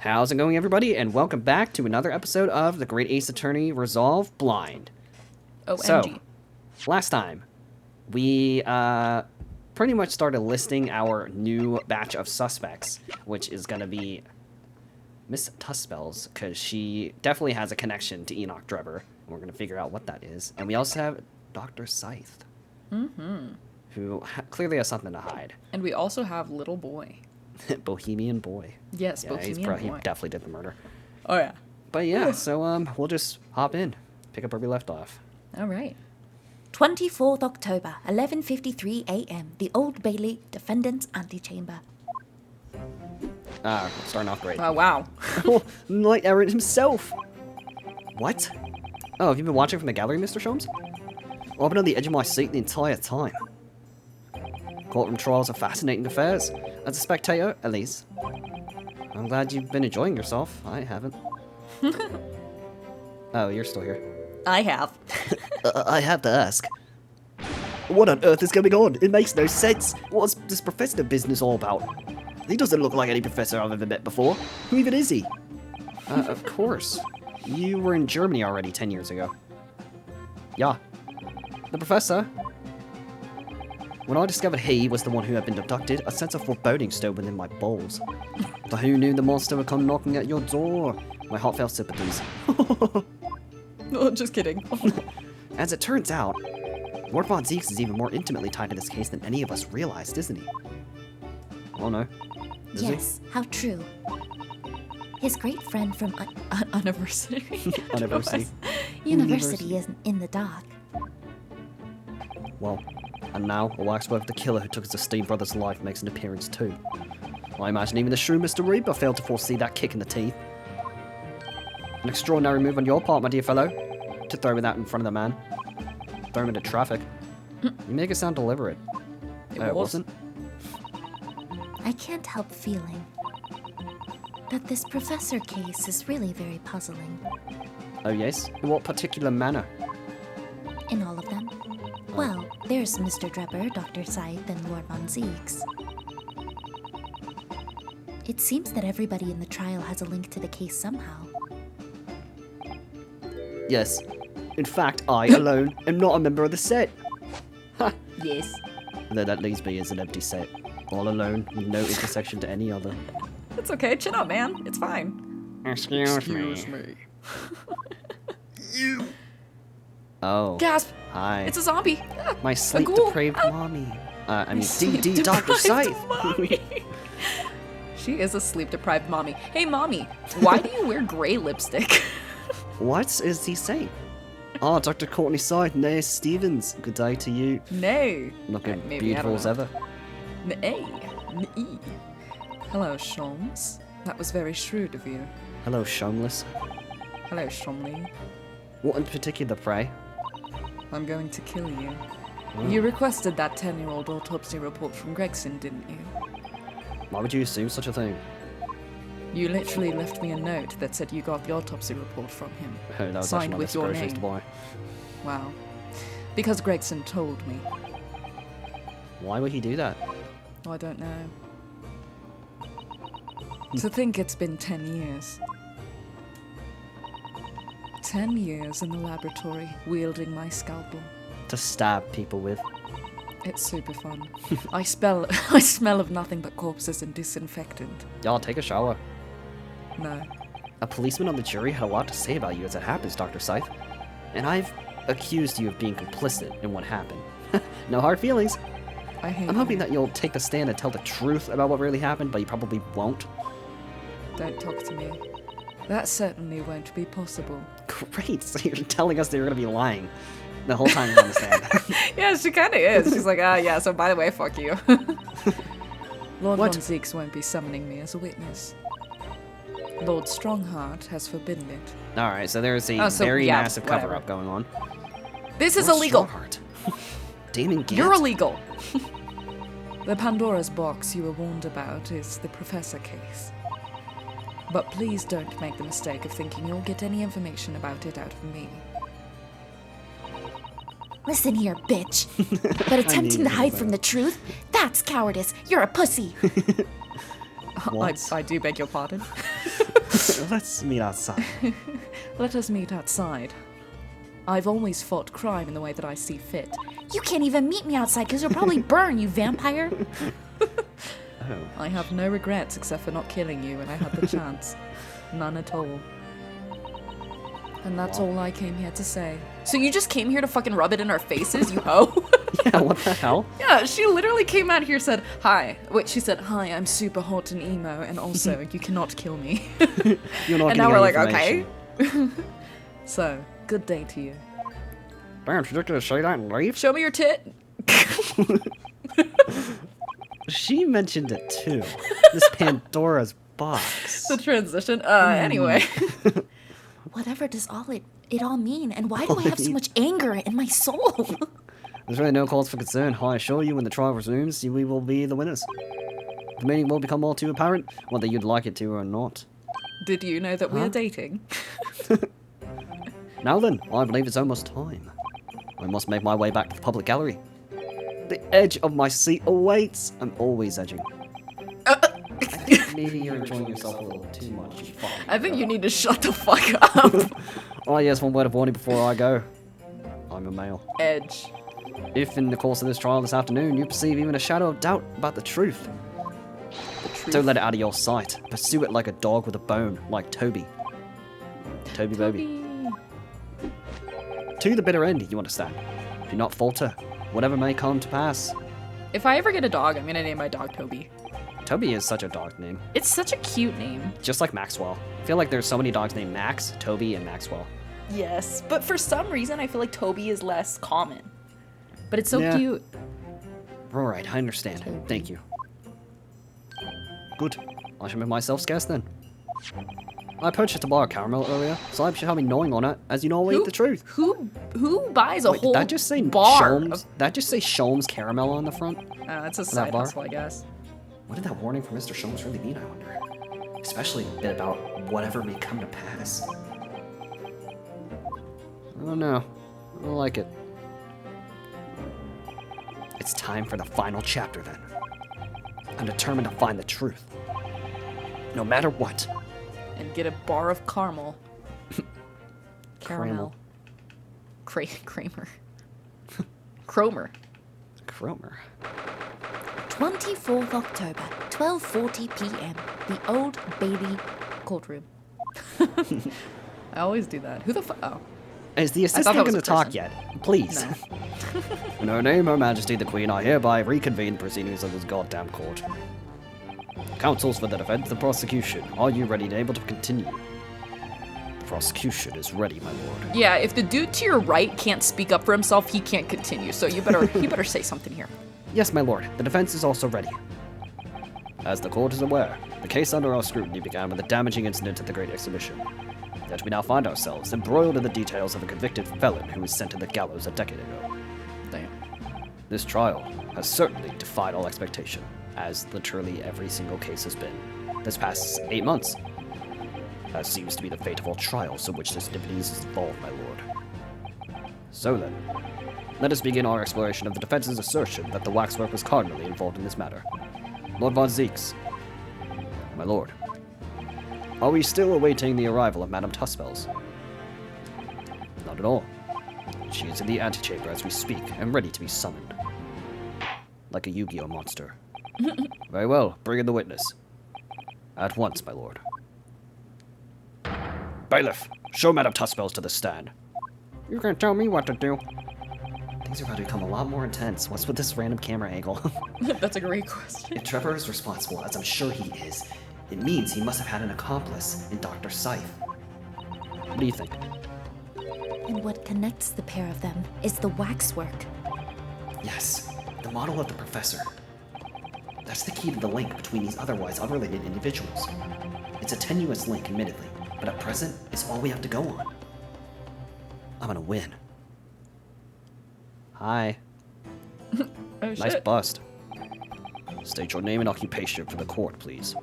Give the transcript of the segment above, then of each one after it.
How's it going, everybody? And welcome back to another episode of the Great Ace Attorney Resolve Blind. OMG. So, last time, we pretty much started listing our new batch of suspects, which is going to be Miss Tuspels, because she definitely has a connection to Enoch Drebber. And we're going to figure out what that is. And we also have Dr. Scythe, who clearly has something to hide. And we also have Little Boy. Bohemian Boy. Yes, Yeah, Bohemian Boy. He definitely did the murder. Oh, yeah. But yeah, so we'll just hop in, pick up where we left off. All right. 24th October, 11:53 a.m. The Old Bailey Defendant's Antechamber. Starting off great. Oh, wow. Knight Errant himself! What? Oh, have you been watching from the gallery, Mr. Sholmes? Well, I've been on the edge of my seat the entire time. Courtroom trials are fascinating affairs. As a spectator, at least. I'm glad you've been enjoying yourself. I haven't. Oh, you're still here. I have. I have to ask. What on earth is going on? It makes no sense. What's this professor business all about? He doesn't look like any professor I've ever met before. Who even is he? Of course. You were in Germany already 10 years ago. Yeah. The professor. When I discovered he was the one who had been abducted, a sense of foreboding stirred within my bowels. But who knew the monster would come knocking at your door? My heartfelt sympathies. Oh, just kidding. As it turns out, Lord Von Zeeks is even more intimately tied to this case than any of us realized, isn't he? Oh no. Is Yes, how true. His great friend from Anniversary. University. University isn't in the dark. Well, and now a waxwork the killer who took his esteemed brother's life makes an appearance too. I imagine even the shrewd Mr. Reaper failed to foresee that kick in the teeth. An extraordinary move on your part, my dear fellow, to throw him out in front of the man. Throw him into traffic. You make it sound deliberate. It wasn't? I can't help feeling that this professor case is really very puzzling. Oh yes? In what particular manner? In all of them. Well, there's Mr. Drebber, Dr. Scythe, and Lord Von Zeeks. It seems that everybody in the trial has a link to the case somehow. Yes. In fact, I alone am not a member of the set. Ha! Yes. Though that leaves me as an empty set. All alone, with no intersection to any other. It's okay. Chill out, man. It's fine. Excuse me. You. Oh. Gasp. Hi. It's a zombie. My ghoul. sleep-deprived mommy. I mean, D.D. Dr. Scythe. Mommy. She is a sleep-deprived mommy. Hey, mommy. Why do you wear gray lipstick? What is he saying? Oh, Dr. Courtney Scythe, nay, Stevens. Good day to you. Nay. Looking Maybe, I beautiful don't as know. ever. Nay. Nay. Hello, Sholmes. That was very shrewd of you. Hello, Shameless. Hello, Shomley. What in particular, pray? I'm going to kill you. Oh. You requested that 10-year-old autopsy report from Gregson, didn't you? Why would you assume such a thing? You literally left me a note that said you got the autopsy report from him. Oh, that was Signed actually my with best your groceries to name. buy. Wow. Because Gregson told me. Why would he do that? I don't know. To think it's been 10 years. 10 years in the laboratory, wielding my scalpel. To stab people with. It's super fun. I smell of nothing but corpses and disinfectant. Y'all take a shower. No. A policeman on the jury had a lot to say about you as it happens, Dr. Scythe. And I've accused you of being complicit in what happened. No hard feelings. I hate I'm hoping you. that you'll take the stand and tell the truth about what really happened, but you probably won't. Don't talk to me. That certainly won't be possible. Great, so you're telling us that you're going to be lying the whole time you understand. Yeah, she kind of is. She's like, yeah, so by the way, fuck you. Lord What? Von Zeeks won't be summoning me as a witness. Lord Strongheart has forbidden it. Alright, so there's a Oh, so, very yeah, massive whatever. cover-up going on. This is Lord illegal. Strongheart. Damon Gant. You're illegal. The Pandora's box you were warned about is the Professor case. But please don't make the mistake of thinking you'll get any information about it out of me. Listen here, bitch. But attempting to hide from the truth? That's cowardice. You're a pussy. What? I do beg your pardon. Let's meet outside. Let us meet outside. I've always fought crime in the way that I see fit. You can't even meet me outside because you'll probably burn, you vampire. Oh. I have no regrets except for not killing you when I had the chance. None at all. And that's all I came here to say. So you just came here to fucking rub it in our faces, you hoe? Yeah, what the hell? Yeah, she literally came out here, said, hi. Wait, she said, hi, I'm super hot and emo, and also, you cannot kill me. You're not And now we're like, okay. So, good day to you. Damn, she's just gonna say that and leave? Show me your tit. She mentioned it too. This Pandora's box. The transition. Anyway. Whatever does it all mean, and why do I have so much anger in my soul? There's really no cause for concern. I assure you, when the trial resumes, we will be the winners. The meaning will become all too apparent, whether you'd like it to or not. Did you know that we are dating? Now then, I believe it's almost time. I must make my way back to the public gallery. The edge of my seat awaits. I'm always edging. I think maybe you're enjoying yourself a little too much. You fucking I think you need to shut the fuck up. Oh yes, one word of warning before I go. I'm a male. Edge. If in the course of this trial this afternoon you perceive even a shadow of doubt about the truth, don't let it out of your sight. Pursue it like a dog with a bone, like Toby. Toby baby. To the bitter end, you understand. Do not falter, whatever may come to pass. If I ever get a dog, I'm gonna name my dog Toby. Toby is such a dog name. It's such a cute name. Just like Maxwell. I feel like there's so many dogs named Max, Toby, and Maxwell. Yes, but for some reason I feel like Toby is less common. But it's so Yeah. cute. Alright, I understand. Thank you. Good. I shall make myself scarce then. I purchased a bar of caramel earlier, so I should have been gnawing on it, as you know I eat the truth. Who buys a Wait, whole did that just say bar? Sholmes? Did that just say Sholmes caramel on the front? It's a that side bar? hustle, I guess. What did that warning from Mr. Sholmes really mean, I wonder? Especially the bit about whatever may come to pass. I don't know. I don't like it. It's time for the final chapter, then. I'm determined to find the truth. No matter what. And get a bar of caramel. Caramel. Kramer. Cromer. Cromer. 24th October, 12:40 p.m. The Old Bailey courtroom. I always do that. Who the fuck? Oh. Is the I assistant thought that was going a to talk person. yet? Please. No. In her name, Her Majesty the Queen, I hereby reconvene proceedings of this goddamn court. Counsels for the defense, the prosecution. Are you ready and able to continue? The prosecution is ready, my lord. Yeah, if the dude to your right can't speak up for himself, he can't continue. So you better say something here. Yes, my lord. The defense is also ready. As the court is aware, the case under our scrutiny began with a damaging incident at the Great Exhibition. Yet we now find ourselves embroiled in the details of a convicted felon who was sent to the gallows a decade ago. Damn. This trial has certainly defied all expectation, as literally every single case has been. This past 8 months. That seems to be the fate of all trials in which this disease is involved, my lord. So then, let us begin our exploration of the defense's assertion that the waxwork was cardinally involved in this matter. Lord Von Zeeks. My lord. Are we still awaiting the arrival of Madame Tuspels? Not at all. She is in the antechamber as we speak, and ready to be summoned. Like a Yu-Gi-Oh monster. Very well, bring in the witness. At once, my lord. Bailiff, show Madame Tuspels to the stand. You can't tell me what to do. Things are about to become a lot more intense. What's with this random camera angle? That's a great question. If Trevor is responsible, as I'm sure he is, it means he must have had an accomplice in Dr. Scythe. What do you think? And what connects the pair of them is the waxwork. Yes, the model of the professor. That's the key to the link between these otherwise unrelated individuals. It's a tenuous link, admittedly, but at present, it's all we have to go on. I'm gonna win. Hi. Oh, Nice shit. bust. State your name and occupation for the court, please.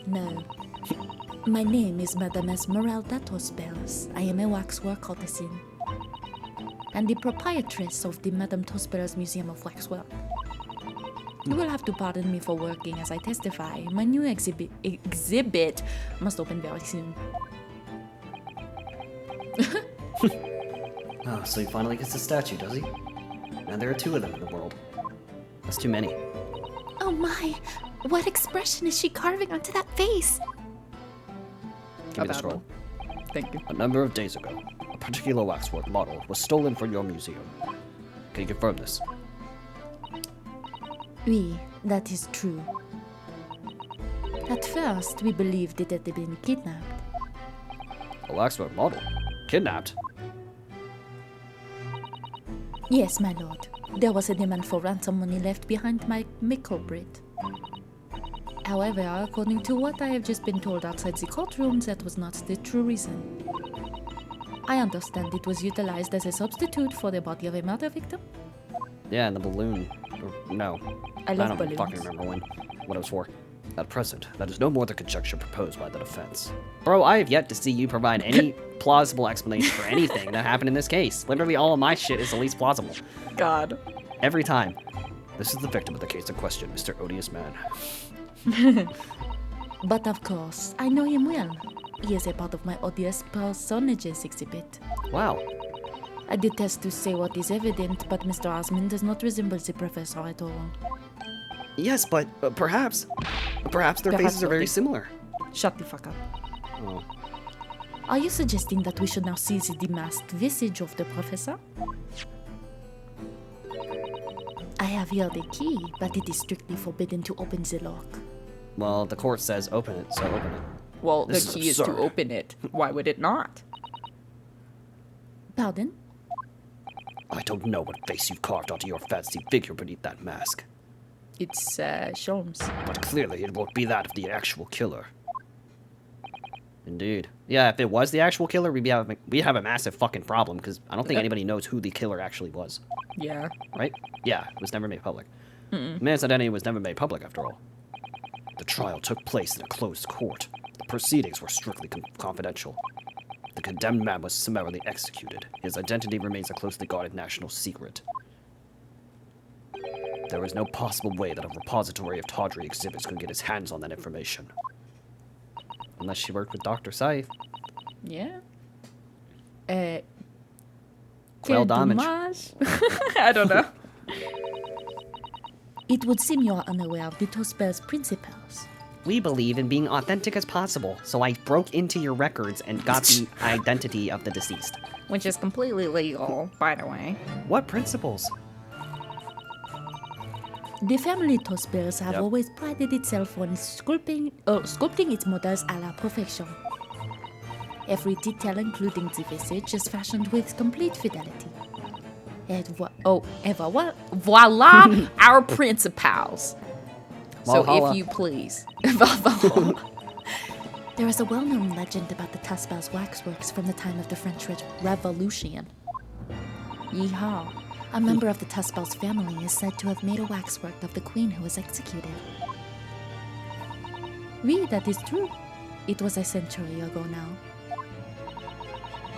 No. My name is Madame Esmeralda Tospels. I am a waxwork artisan. And the proprietress of the Madame Tospels Museum of Waxwork. You will have to pardon me for working as I testify. My new exhibit must open very soon. Oh, so he finally gets a statue, does he? And there are 2 of them in the world. That's too many. Oh my! What expression is she carving onto that face? Give me the scroll. Thank you. A number of days ago, a particular waxwork model was stolen from your museum. Can you confirm this? Oui, that is true. At first, we believed it had been kidnapped. A waxwork model? Kidnapped? Yes, my lord. There was a demand for ransom money left behind by my culprit. However, according to what I have just been told outside the courtroom, that was not the true reason. I understand it was utilized as a substitute for the body of a murder victim. Yeah, and the balloon. No. I love don't balloons. fucking remember what it was for. At present, that is no more the conjecture proposed by the defense. Bro, I have yet to see you provide any plausible explanation for anything that happened in this case. Literally all of my shit is the least plausible. God. Every time. This is the victim of the case in question, Mr. Odious Man. But of course, I know him well. He is a part of my odious personages exhibit. Wow. I detest to say what is evident, but Mr. Osmond does not resemble the professor at all. Yes, but perhaps their faces are very similar. Shut the fuck up. Oh. Are you suggesting that we should now see the demasked visage of the professor? I have here the key, but it is strictly forbidden to open the lock. Well, the court says open it, so open it. Well, This the is key is to absurd. open it. Why would it not? Pardon? I don't know what face you've carved onto your fancy figure beneath that mask, It's, Sholmes. but clearly it won't be that of the actual killer. Indeed. Yeah, if it was the actual killer, we'd have a massive fucking problem, because I don't think Yep. anybody knows who the killer actually was. Yeah. Right? Yeah, it was never made public. The man's identity was never made public, after all. The trial took place in a closed court. The proceedings were strictly confidential. The condemned man was summarily executed. His identity remains a closely guarded national secret. There is no possible way that a repository of tawdry exhibits could get its hands on that information. Unless she worked with Dr. Saif. Yeah. Well, Quel damage. dommage. I don't know. It would seem you are unaware of the Tospel's principles. We believe in being authentic as possible, so I broke into your records and got the identity of the deceased. Which is completely legal, by the way. What principles? The family Tospels have Yep. always prided itself on sculpting its models à la perfection. Every detail, including the visage, is fashioned with complete fidelity. And Voila, our principals. So Valhalla. if you please. there is a well-known legend about the Tospel's waxworks from the time of the French Revolution. Yeehaw. A member of the Tospel's family is said to have made a waxwork of the queen who was executed. Oui, that is true. It was a century ago now.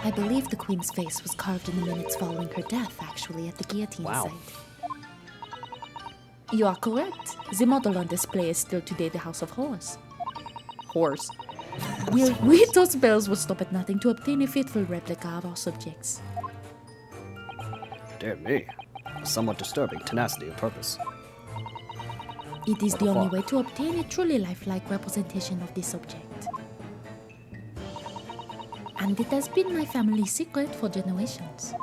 I believe the queen's face was carved in the minutes following her death, actually, at the guillotine Wow. site. You are correct. The model on display is still today the House of Horrors. Horse. We Tospels will stop at nothing to obtain a faithful replica of our subjects. Dear me. A somewhat disturbing tenacity of purpose. It is What the the only fuck? way to obtain a truly lifelike representation of the subject. And it has been my family's secret for generations.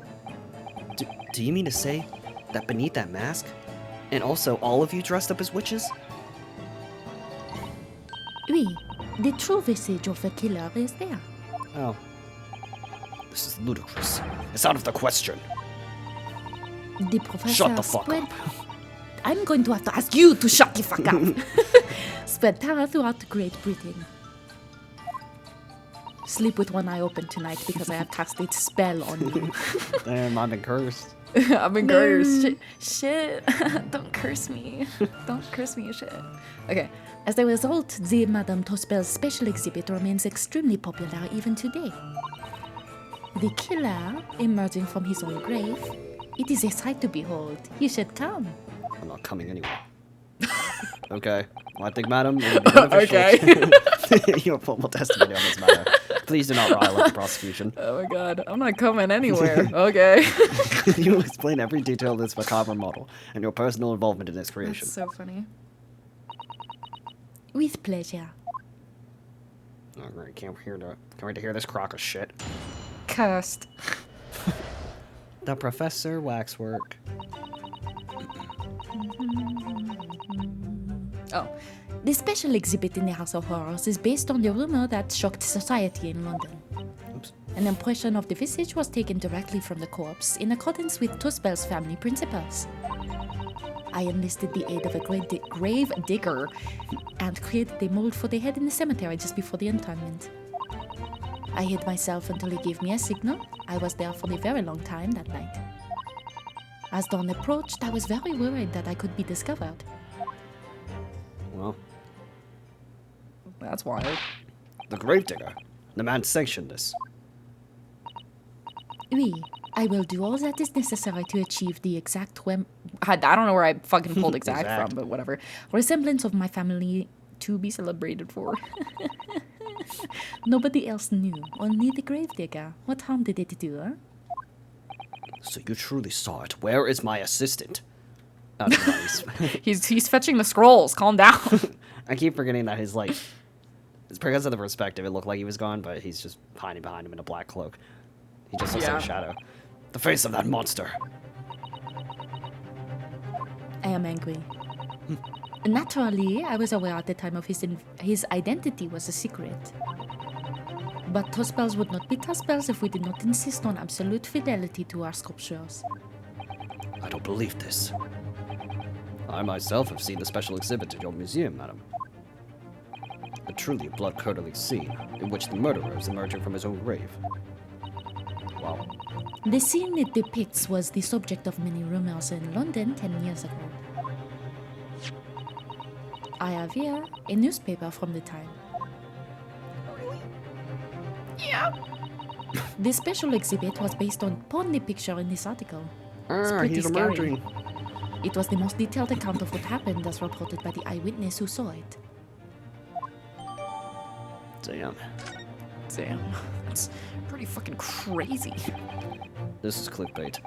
Do you mean to say that beneath that mask, and also all of you dressed up as witches? Oui, the true visage of a killer is there. Oh. This is ludicrous. It's out of the question. The professor Shut the fuck spread... up. I'm going to have to ask you to shut the fuck up. Spread terror throughout Great Britain. Sleep with one eye open tonight because I have cast a spell on you. Damn, I've been cursed. I've been cursed. Shit. Don't curse me. Don't curse me, shit. Okay. As a result, the Madame Tospel's special exhibit remains extremely popular even today. The killer, emerging from his own grave, it is a sight to behold. You should come. I'm not coming anyway. Okay. Well, I think, madam, it would be beneficial. Okay. Your formal testimony on this matter. Please do not rile up the prosecution. Oh my god, I'm not coming anywhere. Okay. You will explain every detail of this macabre model and your personal involvement in its creation. That's so funny. With pleasure. Oh, great. Can't wait to hear this crock of shit. Cursed. The Professor Waxwork. Oh. The special exhibit in the House of Horrors is based on the rumor that shocked society in London. Oops. An impression of the visage was taken directly from the corpse in accordance with Tuspel's family principles. I enlisted the aid of a grave digger and created a mold for the head in the cemetery just before the interment. I hid myself until he gave me a signal. I was there for a very long time that night. As dawn approached, I was very worried that I could be discovered. Well, That's wild. the gravedigger. The man sanctioned this. Oui, I will do all that is necessary to achieve the exact I don't know where I fucking pulled exact Exact. from, but whatever. resemblance of my family To be celebrated for. nobody else knew, only the gravedigger. What harm did it do, huh? So you truly saw it. Where is my assistant? Oh, nice. He's fetching the scrolls. Calm down. I keep forgetting that his, like... It's because of the perspective. It looked like he was gone, but he's just hiding behind him in a black cloak. He just looks like a shadow. The face of that monster. I am angry. Naturally, I was aware at the time of his identity was a secret. But Tuspels would not be Tuspels if we did not insist on absolute fidelity to our sculptures. I don't believe this. I myself have seen the special exhibit at your museum, madam. A truly blood-curdling scene in which the murderer is emerging from his own grave. Wow. The scene it depicts was the subject of many rumors in London 10 years ago. I have here a newspaper from the time. Yeah. The special exhibit was based upon the picture in this article. Ah, he's scary. emerging. It was the most detailed account of what happened as reported by the eyewitness who saw it. Damn. Damn. That's pretty fucking crazy. This is clickbait.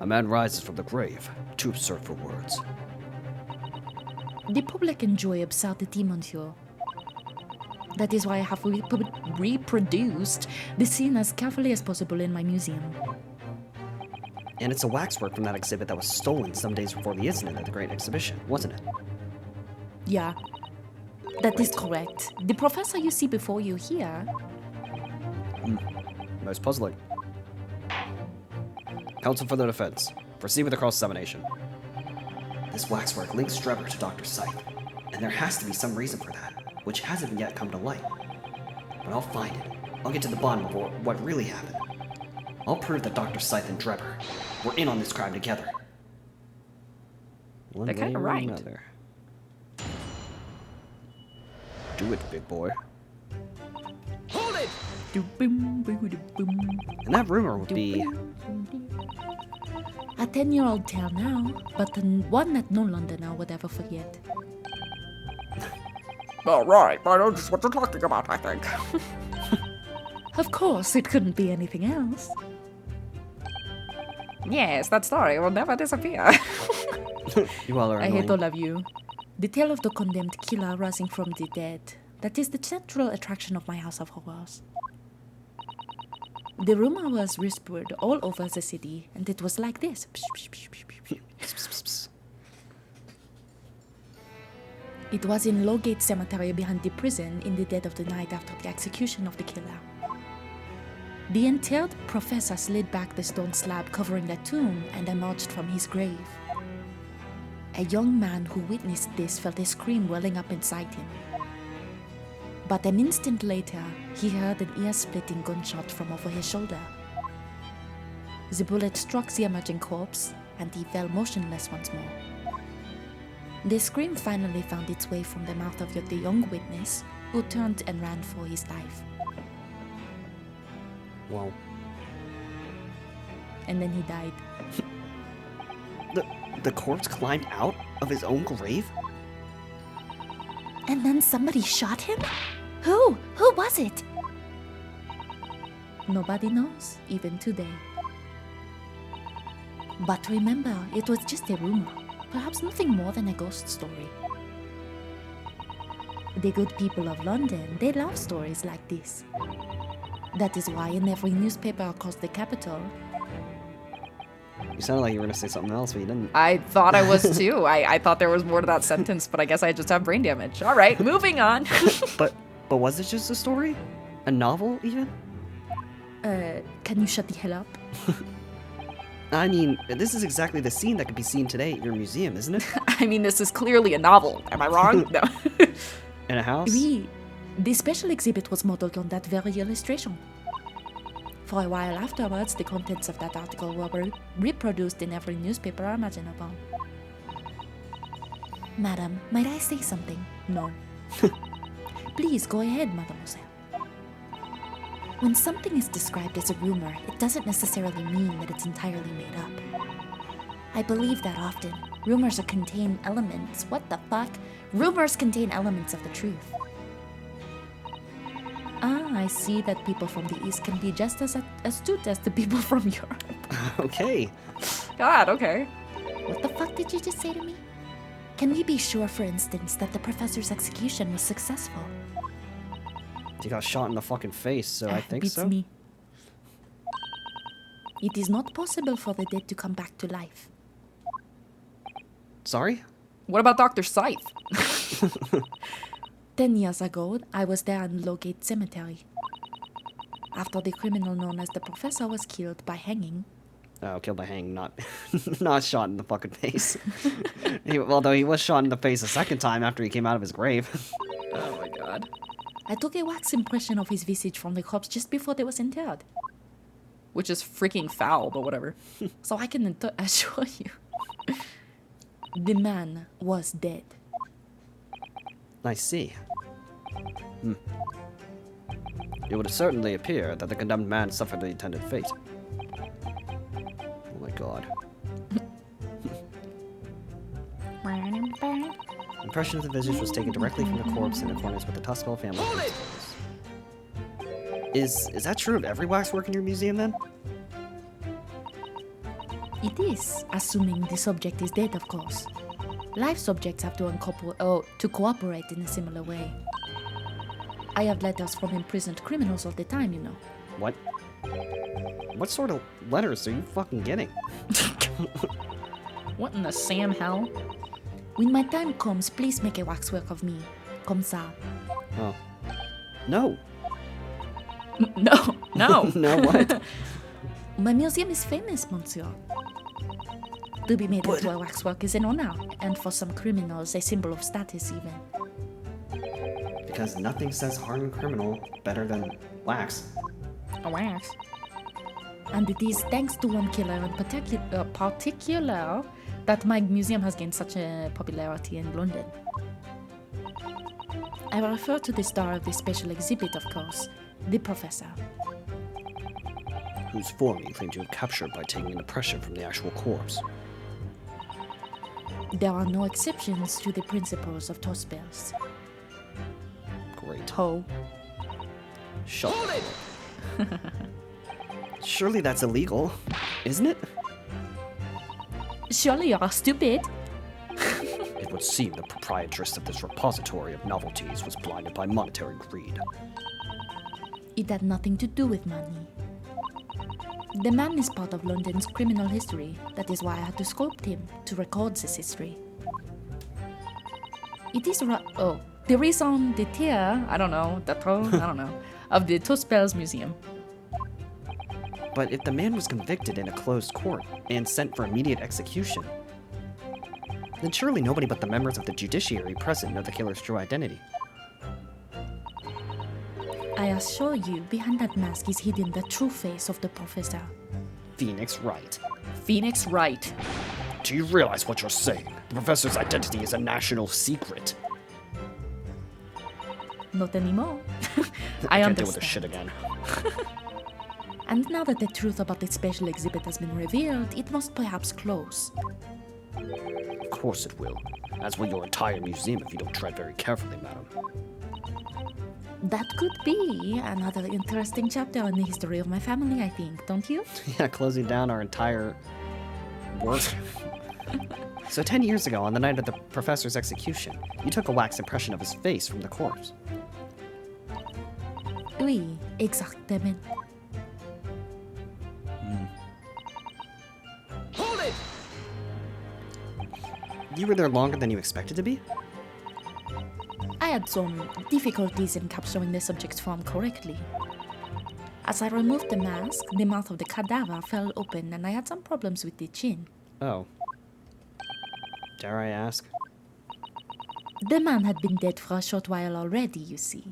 A man rises from the grave. Too absurd for words. The public enjoy absurdity, monsieur. That is why I have reproduced the scene as carefully as possible in my museum. And it's a waxwork from that exhibit that was stolen some days before the incident at the Great Exhibition, wasn't it? Yeah, that is correct. The professor you see before you here... Most puzzling. Counsel for the defense. Proceed with the cross-examination. This waxwork links Trevor to Dr. Scythe, and there has to be some reason for that, which hasn't yet come to light. But I'll find it. I'll get to the bottom of what really happened. I'll prove that Dr. Scythe and Trevor were in on this crime together. One They're way kinda or right. another. Do it, big boy. Hold it! Do-boom, boo-do-boom. And that rumor would be... A 10-year-old tale now, but one that no Londoner would ever forget. All right, I know just what you're talking about, I think. Of course, it couldn't be anything else. Yes, that story will never disappear. You all are I annoying. hate all of you. The tale of the condemned killer rising from the dead. That is the central attraction of my House of Horrors. The rumor was whispered all over the city, and it was like this. It was in Lowgate Cemetery behind the prison in the dead of the night after the execution of the killer. The interred professor slid back the stone slab covering the tomb and emerged from his grave. A young man who witnessed this felt a scream welling up inside him. But an instant later, he heard an ear-splitting gunshot from over his shoulder. The bullet struck the emerging corpse, and he fell motionless once more. The scream finally found its way from the mouth of the young witness, who turned and ran for his life. Well, And then he died. the corpse climbed out of his own grave? And then somebody shot him? Who? Who was it? Nobody knows, even today. But remember, it was just a rumor. Perhaps nothing more than a ghost story. The good people of London, they love stories like this. That is why in every newspaper across the capital... You sounded like you were going to say something else, but you didn't. I thought I was too. I thought there was more to that sentence, but I guess I just have brain damage. All right, moving on. But was it just a story? A novel, even? Can you shut the hell up? I mean, this is exactly the scene that could be seen today at your museum, isn't it? I mean, this is clearly a novel. Am I wrong? No. In a house? Oui, the special exhibit was modeled on that very illustration. For a while afterwards, the contents of that article were reproduced in every newspaper imaginable. Madam, might I say something? No. Please go ahead, mademoiselle. When something is described as a rumor, it doesn't necessarily mean that it's entirely made up. I believe that often. Rumors contain elements. What the fuck? Rumors contain elements of the truth. Ah, I see that people from the East can be just as astute as the people from Europe. Okay. God, okay. What the fuck did you just say to me? Can we be sure, for instance, that the professor's execution was successful? He got shot in the fucking face, so I think beats so. me. It is not possible for the dead to come back to life. Sorry? What about Dr. Scythe? 10 years ago, I was there in Lowgate Cemetery. After the criminal known as the Professor was killed by hanging. Oh, killed by hanging, not not shot in the fucking face. Although he was shot in the face a second time after he came out of his grave. Oh my god. I took a wax impression of his visage from the corpse just before they was interred. Which is freaking foul, but whatever. So I can assure you. The man was dead. I see. It would certainly appear that the condemned man suffered the intended fate. Oh my god. Impression of the visage was taken directly from the corpse in accordance with the Tuspel family. Is that true of every waxwork in your museum then? It is, assuming the subject is dead, of course. Live subjects have to cooperate in a similar way. I have letters from imprisoned criminals all the time, you know. What? What sort of letters are you fucking getting? What in the Sam hell? When my time comes, please make a waxwork of me. Comme ça. Oh. No. No. No. No, what? My museum is famous, monsieur. To be made into a waxwork is an honor, and for some criminals, a symbol of status even. Because nothing says hardened criminal better than wax. A wax. And it is thanks to one killer in particular that my museum has gained such a popularity in London. I refer to the star of the special exhibit, of course, the Professor. Whose form you claim to have captured by taking an impression from the actual corpse. There are no exceptions to the principles of Tuspels. Great. Ho. Shut up. Surely that's illegal, isn't it? Surely you are stupid. It would seem the proprietress of this repository of novelties was blinded by monetary greed. It had nothing to do with money. The man is part of London's criminal history. That is why I had to sculpt him, to record this history. It is the raison d'etre, I don't know, of the Tuspels Museum. But if the man was convicted in a closed court and sent for immediate execution, then surely nobody but the members of the judiciary present know the killer's true identity. I assure you, behind that mask is hidden the true face of the Professor. Phoenix Wright. Phoenix Wright. Do you realize what you're saying? The professor's identity is a national secret. Not anymore. I can't deal understand. with this shit again. And now that the truth about the special exhibit has been revealed, it must perhaps close. Of course it will. As will your entire museum if you don't tread very carefully, madam. That could be another interesting chapter in the history of my family, I think, don't you? Yeah, closing down our entire work. So 10 years ago, on the night of the professor's execution, you took a wax impression of his face from the corpse. Oui, exactement. Hold it! You were there longer than you expected to be? I had some difficulties in capturing the subject's form correctly. As I removed the mask, the mouth of the cadaver fell open and I had some problems with the chin. Oh. Dare I ask? The man had been dead for a short while already, you see.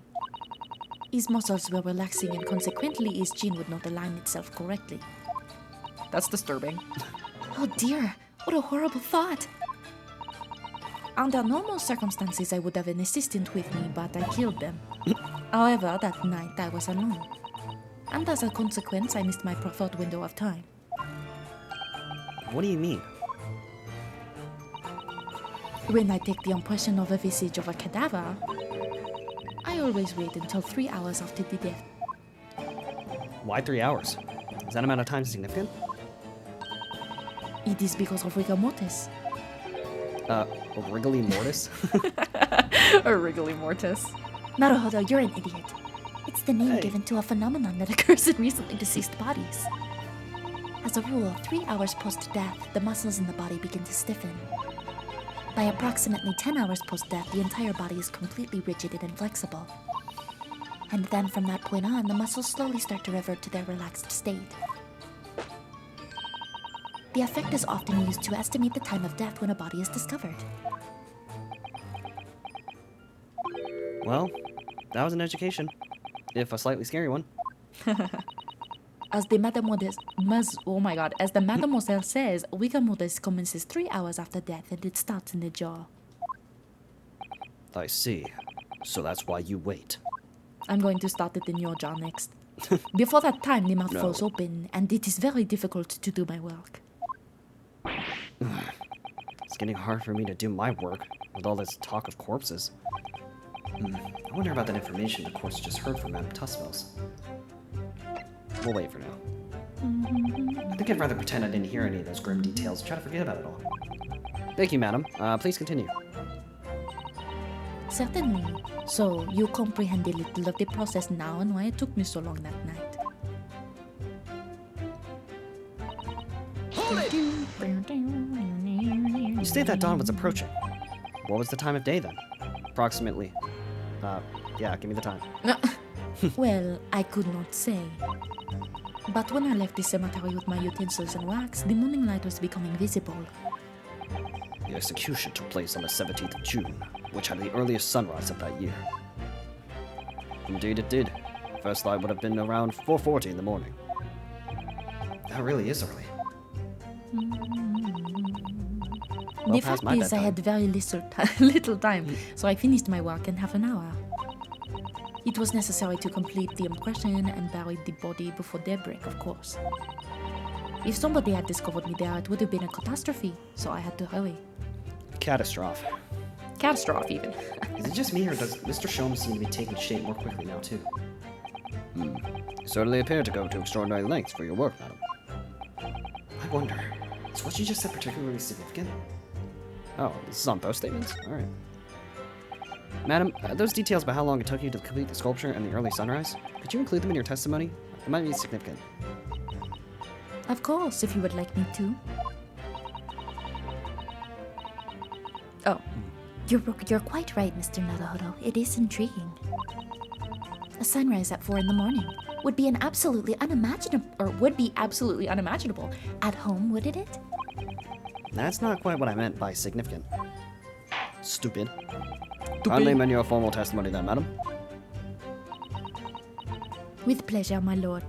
His muscles were relaxing and consequently his chin would not align itself correctly. That's disturbing. Oh dear, what a horrible thought! Under normal circumstances, I would have an assistant with me, but I killed them. However, that night I was alone. And as a consequence, I missed my preferred window of time. What do you mean? When I take the impression of a visage of a cadaver, I always wait until 3 hours after the death. Why 3 hours? Is that amount of time significant? It is because of rigor mortis. Wriggly mortis? Or wriggly mortis. Naruhodo, you're an idiot. It's the name Hey. given to a phenomenon that occurs in recently deceased bodies. As a rule, 3 hours post-death, the muscles in the body begin to stiffen. By approximately 10 hours post-death, the entire body is completely rigid and inflexible. And then from that point on, the muscles slowly start to revert to their relaxed state. The effect is often used to estimate the time of death when a body is discovered. Well, that was an education. If a slightly scary one. As the mademoiselle says, rigor mortis commences 3 hours after death and it starts in the jaw. I see. So that's why you wait. I'm going to start it in your jaw next. Before that time, the mouth No. falls open, and it is very difficult to do my work. It's getting hard for me to do my work with all this talk of corpses. I wonder about that information the courts just heard from Madame Tussville's. We'll wait for now. I think I'd rather pretend I didn't hear any of those grim details and try to forget about it all. Thank you, madam. Please continue. Certainly. So, you comprehend a little of the process now and why it took me so long that night. You stated that dawn was approaching. What was the time of day then? Approximately. Yeah, give me the time. Well, I could not say. But when I left the cemetery with my utensils and wax, the morning light was becoming visible. The execution took place on the 17th of June, which had the earliest sunrise of that year. Indeed it did. First light would have been around 4:40 in the morning. That really is early. The Well past fact my is, I bedtime. had very little time, so I finished my work in half an hour. It was necessary to complete the impression and bury the body before daybreak, of course. If somebody had discovered me there, it would have been a catastrophe, so I had to hurry. Catastrophe. Catastrophe, even. Is it just me, or does Mr. Sholmes seem to be taking shape more quickly now, too? You certainly appear to go to extraordinary lengths for your work, madam. I wonder, is what you just said particularly significant? Oh, this is on both statements? Alright. Madam, those details about how long it took you to complete the sculpture and the early sunrise, could you include them in your testimony? It might be significant. Of course, if you would like me to. Oh. You're quite right, Mr. Naruhodo. It is intriguing. A sunrise at 4 in the morning would be absolutely unimaginable at home, wouldn't it? That's not quite what I meant by significant. Stupid. Kindly amend your formal testimony then, madam. With pleasure, my lord.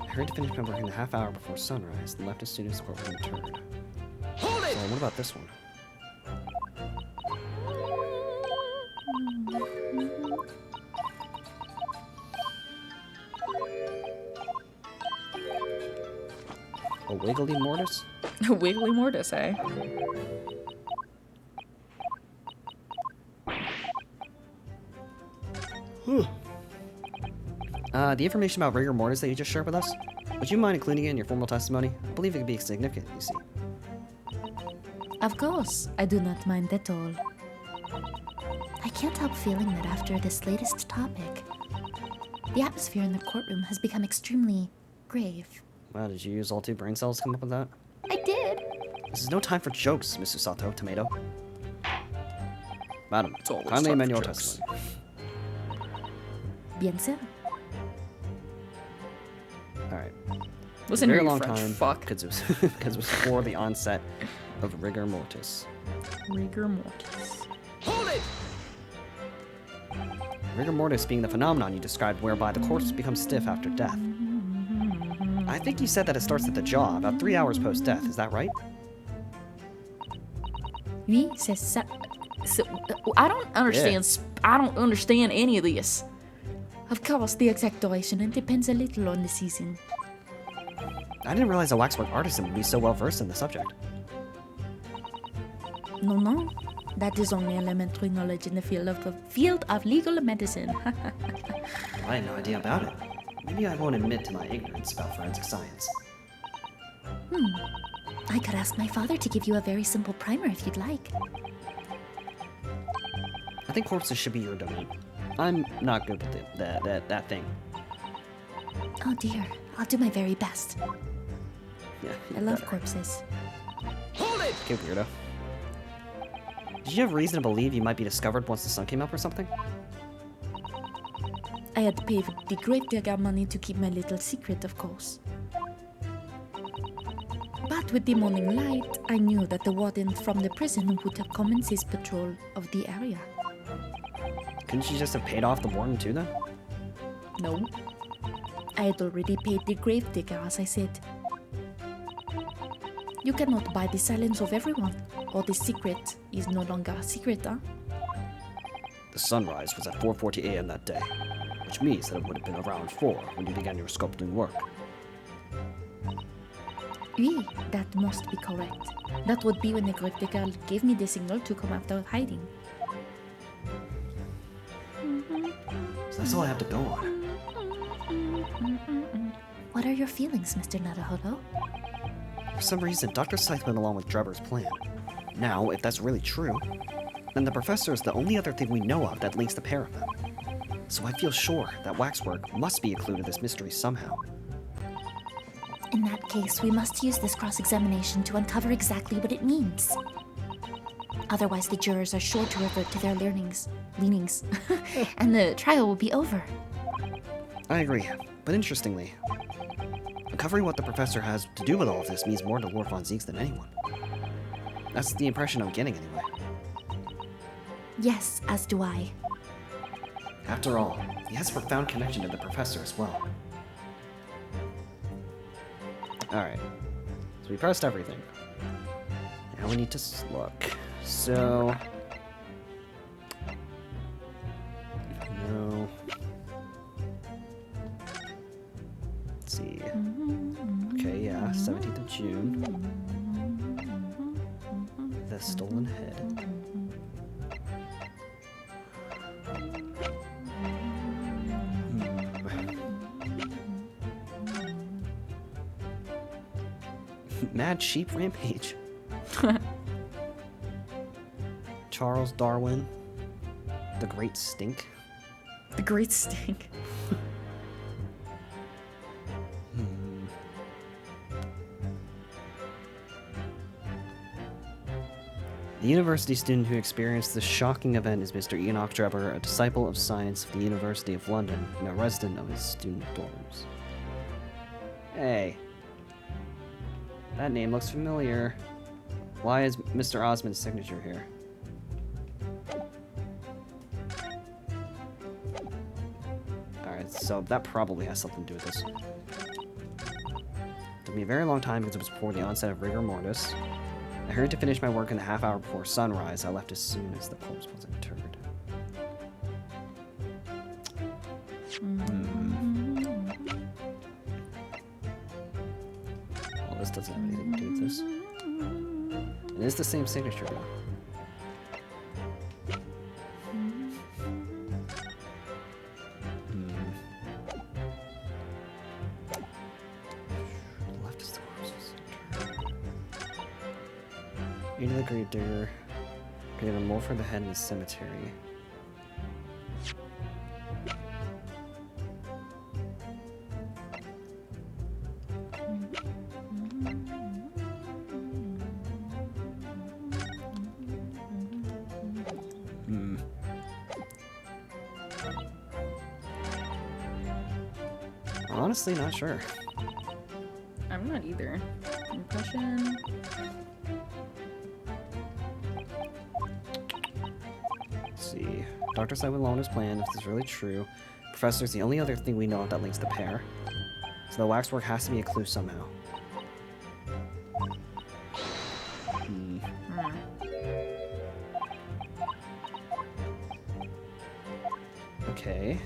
I heard to finish my work in the half hour before sunrise and left his students' courtroom interred. Hold it! So what about this one? wiggly mortis? Wiggly mortis, eh? The information about rigor mortis that you just shared with us, would you mind including it in your formal testimony? I believe it could be significant, you see. Of course, I do not mind at all. I can't help feeling that after this latest topic, the atmosphere in the courtroom has become extremely grave. Wow, did you use all 2 brain cells to come up with that? I did. This is no time for jokes, Mr. Sato, Tomato. Madam, It's always kindly time amend for your jokes. testimony. Bien sûr. Alright. Listen a to very you, long French time, fuck. because it was before the onset of rigor mortis. Rigor mortis. Rigor mortis being the phenomenon you described whereby the corpse becomes stiff after death. I think you said that it starts at the jaw, about 3 hours post-death, is that right? Oui, c'est ça. I don't understand. I don't understand any of this. Of course, the exact duration it depends a little on the season. I didn't realize a waxwork artisan would be so well versed in the subject. No. That is only elementary knowledge in the field of legal medicine. I had no idea about it. Maybe I won't admit to my ignorance about forensic science. I could ask my father to give you a very simple primer if you'd like. I think corpses should be your domain. I'm not good with that thing. Oh dear, I'll do my very best. Yeah, I love corpses. Okay, weirdo. Did you have reason to believe you might be discovered once the sun came up or something? I had to pay the gravedigger money to keep my little secret, of course. But with the morning light, I knew that the warden from the prison would have commenced his patrol of the area. Couldn't you just have paid off the warden too, then? No. I had already paid the gravedigger, as I said. You cannot buy the silence of everyone, or the secret is no longer a secret, huh? The sunrise was at 4:40 a.m. that day, which means that it would have been around 4 when you began your sculpting work. Oui, that must be correct. That would be when the gravedigger gave me the signal to come out of hiding. So that's all I have to go on. What are your feelings, Mr. Naruhodo? For some reason, Dr. Scythe went along with Drebber's plan. Now, if that's really true, then the professor is the only other thing we know of that links the pair of them. So I feel sure that waxwork must be a clue to this mystery somehow. In that case, we must use this cross-examination to uncover exactly what it means. Otherwise, the jurors are sure to revert to their leanings, and the trial will be over. I agree, but interestingly, uncovering what the professor has to do with all of this means more to Lord Von Zieks than anyone. That's the impression I'm getting anyway. Yes, as do I. After all, he has a profound connection to the professor as well. Alright, so we pressed everything. Now we need to look. So... No. Let's see. Okay, yeah, 17th of June. The stolen head. Mad Sheep Rampage. Charles Darwin. The Great Stink. The Great Stink. The university student who experienced this shocking event is Mr. Enoch Drebber, a disciple of science of the University of London and a resident of his student dorms. Hey. That name looks familiar. Why is Mr. Osmond's signature here? Alright, so that probably has something to do with this. It took me a very long time because it was before the onset of rigor mortis. I hurried to finish my work in the half hour before sunrise. I left as soon as the corpse was interred. All this doesn't have anything to do with this. It is the same signature, though. Left is the corpse's center. Into the grave digger. Created a mold for the head in the cemetery. Honestly, not sure. I'm not either. Impression. Let's see. Dr. Side went along his plan. If this is really true, Professor's the only other thing we know of that links the pair. So the waxwork has to be a clue somehow. Okay.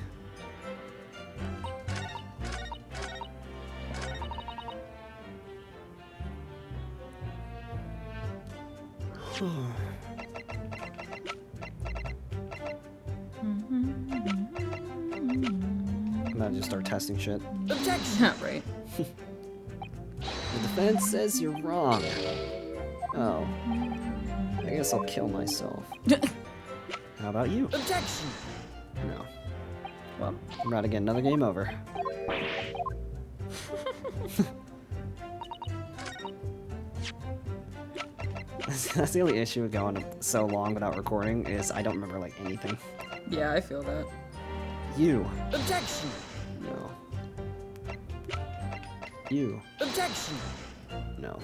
I'm gonna just start testing shit. Objection! Right. The defense says you're wrong. Oh. I guess I'll kill myself. How about you? Objection! No. Well, I'm about to get another game over. That's the only issue with going so long without recording is I don't remember like anything. yeah, I feel that. You. Objection! No. You. Objection! No.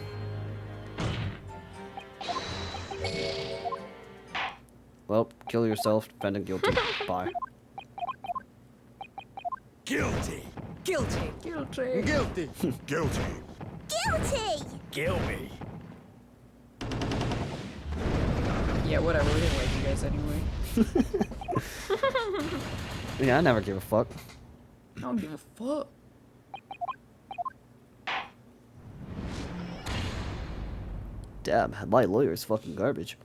Well, kill yourself, defendant guilty. Bye. Guilty. Guilty! Guilty! Guilty. Guilty. Guilty! Kill me. Yeah, whatever, we didn't like you guys anyway. Yeah, I never give a fuck. I don't give a fuck. Damn, my lawyer's fucking garbage.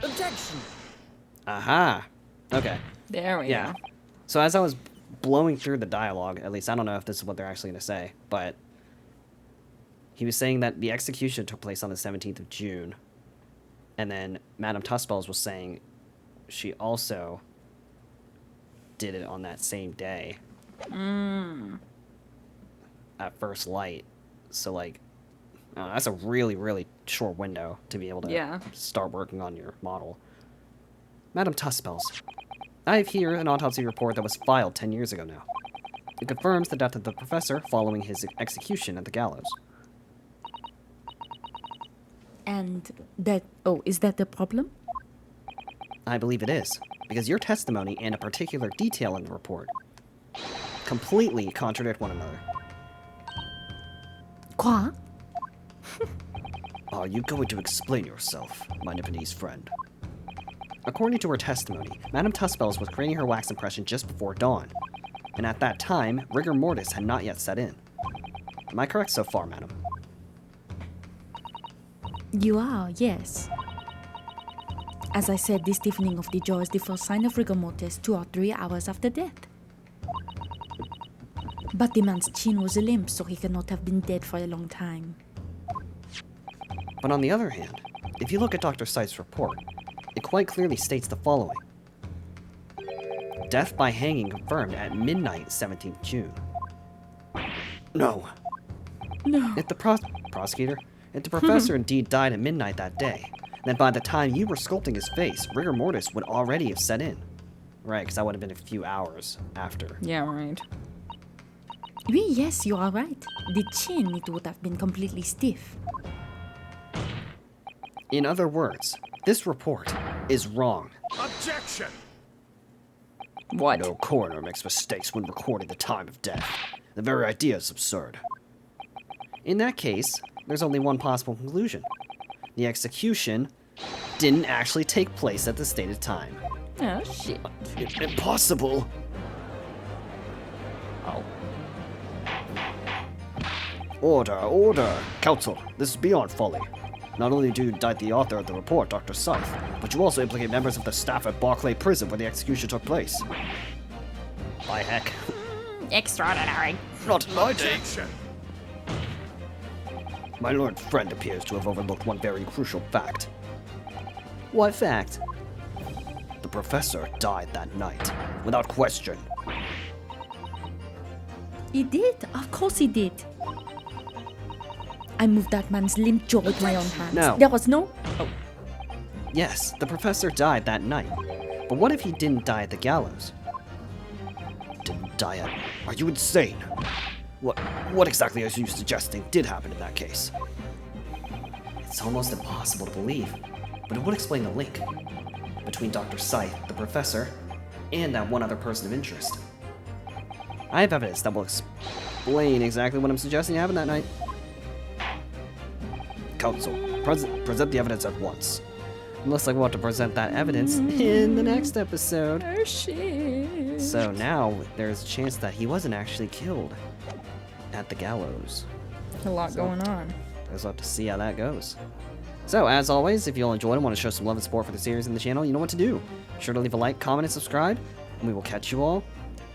Objection! Aha! Okay. There we Yeah. go. So as I was blowing through the dialogue, at least I don't know if this is what they're actually going to say, but he was saying that the execution took place on the 17th of June, and then Madame Tuspels was saying she also did it on that same day. At first light. So, like, I don't know, that's a really, really short window to be able to start working on your model. Madame Tuspels, I have here an autopsy report that was filed 10 years ago now. It confirms the death of the professor following his execution at the gallows. And that... Oh, is that the problem? I believe it is, because your testimony and a particular detail in the report completely contradict one another. Quoi? Are you going to explain yourself, my Nipponese friend? According to her testimony, Madame Tuspels was creating her wax impression just before dawn, and at that time, rigor mortis had not yet set in. Am I correct so far, madam? You are, yes. As I said, this stiffening of the jaw is the first sign of rigor mortis 2 or 3 hours after death. But the man's chin was limp, so he cannot have been dead for a long time. But on the other hand, if you look at Dr. Seitz's report, it quite clearly states the following. Death by hanging confirmed at midnight 17th June. No. No. If the prosecutor, if the professor indeed died at midnight that day, then by the time you were sculpting his face, rigor mortis would already have set in. Right, because that would have been a few hours after. Yeah, right. Oui, yes, you are right. The chin, it would have been completely stiff. In other words, this report is wrong. Objection. What? No coroner makes mistakes when recording the time of death. The very idea is absurd. In that case, there's only one possible conclusion. The execution didn't actually take place at the stated time. Oh, shit. Impossible! Order, order! Counsel, this is beyond folly. Not only do you indict the author of the report, Dr. Scythe, but you also implicate members of the staff at Barclay Prison where the execution took place. By heck. Extraordinary. Not in my day. Objection! My learned friend appears to have overlooked one very crucial fact. What fact? The professor died that night, without question. He did? Of course he did. I moved that man's limp jaw with my own hands. No. There was no... Yes, the professor died that night. But what if he didn't die at the gallows? Didn't die at... Are you insane? What exactly are you suggesting did happen in that case? It's almost impossible to believe, but it would explain the link between Dr. Scythe, the professor, and that one other person of interest. I have evidence that will explain exactly what I'm suggesting happened that night. Counsel, present the evidence at once. Looks like we'll have to present that evidence in the next episode. Oh shit. So now there's a chance that he wasn't actually killed at the gallows. A lot going on. We'll have to see how that goes. So, as always, if you all enjoyed and want to show some love and support for the series and the channel, you know what to do. Be sure to leave a like, comment, and subscribe, and we will catch you all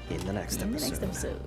in the next episode. episode.